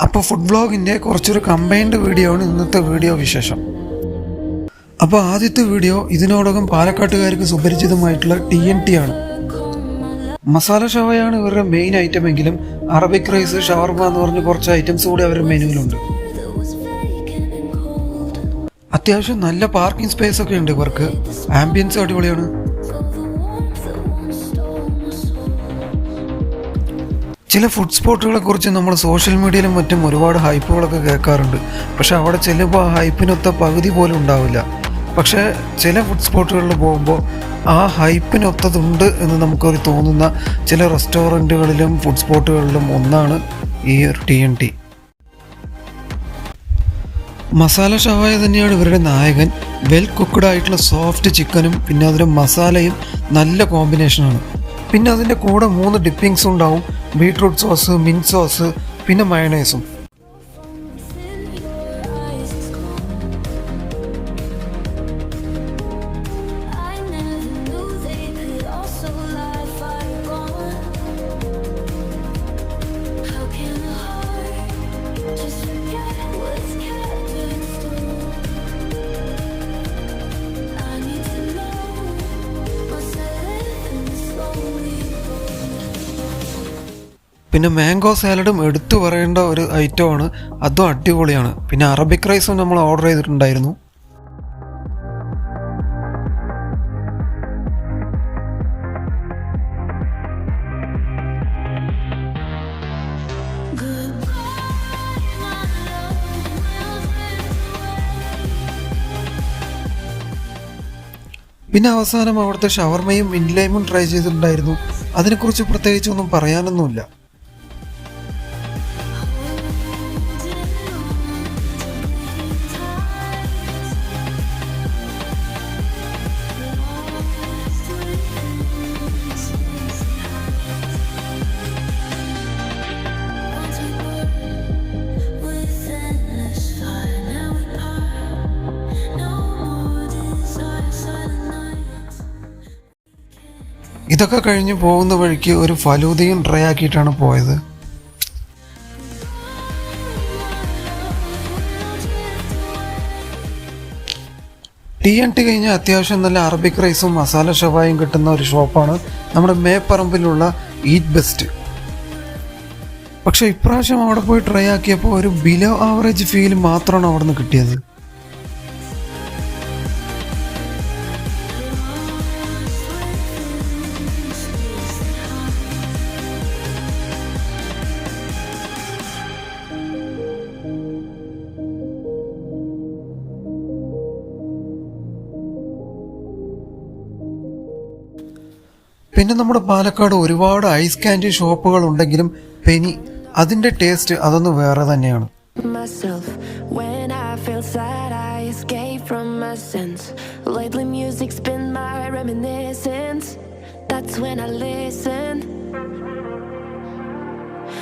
അപ്പോൾ ഫുഡ് വ്ളോഗിൻ്റെ കുറച്ചൊരു combined video ആണ് ഇന്നത്തെ വീഡിയോ വിശേഷം. അപ്പോൾ ആദ്യത്തെ വീഡിയോ ഇതിനോടകം പാലക്കാട്ടുകാർക്ക് സുപരിചിതമായിട്ടുള്ള TNT ആണ്. മസാല ഷവായാണ് ഇവരുടെ മെയിൻ ഐറ്റം എങ്കിലും അറബിക് റൈസ്, ഷവർമ എന്ന് പറഞ്ഞ് കുറച്ച് ഐറ്റംസ് കൂടി അവരുടെ മെനുവിലുണ്ട്. അത്യാവശ്യം നല്ല പാർക്കിംഗ് സ്പേസ് ഒക്കെ ഉണ്ട് ഇവർക്ക്. ആംബിയൻസ് അടിപൊളിയാണ്. ചില ഫുഡ് സ്പോട്ടുകളെ കുറിച്ച് നമ്മൾ സോഷ്യൽ മീഡിയയിലും മറ്റും ഒരുപാട് ഹൈപ്പുകളൊക്കെ കേൾക്കാറുണ്ട്. പക്ഷെ അവിടെ ചെല്ലുമ്പോൾ ആ ഹൈപ്പിനൊത്ത പകുതി പോലും ഉണ്ടാവില്ല. പക്ഷേ ചില ഫുഡ് സ്പോട്ടുകളിൽ പോകുമ്പോൾ ആ ഹൈപ്പിനൊത്തതുണ്ട് എന്ന് നമുക്കൊരു തോന്നുന്ന ചില റെസ്റ്റോറൻറ്റുകളിലും ഫുഡ് സ്പോട്ടുകളിലും ഒന്നാണ് ഈ ഒരു TNT. മസാല ഷവായ തന്നെയാണ് ഇവരുടെ നായകൻ. വെൽ കുക്ക്ഡ് ആയിട്ടുള്ള സോഫ്റ്റ് ചിക്കനും പിന്നെ അതിൻ്റെ മസാലയും നല്ല കോമ്പിനേഷനാണ്. പിന്നെ അതിൻ്റെ കൂടെ 3 ഡിപ്പിങ്സ് ഉണ്ടാവും. ബീട്രൂട്ട് സോസ്, മിൻറ്റ് സോസ്, പിന്നെ മയണൈസും. പിന്നെ മാംഗോ സാലഡും എടുത്തു പറയേണ്ട ഒരു ഐറ്റമാണ്. അതും അടിപൊളിയാണ്. പിന്നെ അറബിക് റൈസും നമ്മൾ ഓർഡർ ചെയ്തിട്ടുണ്ടായിരുന്നു. പിന്നെ അവസാനം അവിടുത്തെ ഷവർമയും ഇൻലൈമും ട്രൈ ചെയ്തിട്ടുണ്ടായിരുന്നു. അതിനെക്കുറിച്ച് പ്രത്യേകിച്ചൊന്നും പറയാനൊന്നുമില്ല. ഇതൊക്കെ കഴിഞ്ഞ് പോകുന്ന വഴിക്ക് ഒരു ഫലൂദയും ട്രൈ ആക്കിയിട്ടാണ് പോയത്. TNT കഴിഞ്ഞ് അത്യാവശ്യം നല്ല അറബിക് റൈസും മസാല ഷവായും കിട്ടുന്ന ഒരു ഷോപ്പാണ് നമ്മുടെ മേപ്പറമ്പിലുള്ള ഈറ്റ് ബെസ്റ്റ്. പക്ഷെ ഇപ്രാവശ്യം അവിടെ പോയി ട്രൈ ആക്കിയപ്പോൾ ഒരു ബിലോ ആവറേജ് ഫീൽ മാത്രമാണ് അവിടെ നിന്ന് കിട്ടിയത്. പിന്നെ നമ്മുടെ പാലക്കാട് ഒരുപാട് ഐസ് കാൻഡി ഷോപ്പുകൾ ഉണ്ടെങ്കിലും പെനി അതിൻ്റെ ടേസ്റ്റ് അതൊന്ന് വേറെ തന്നെയാണ്.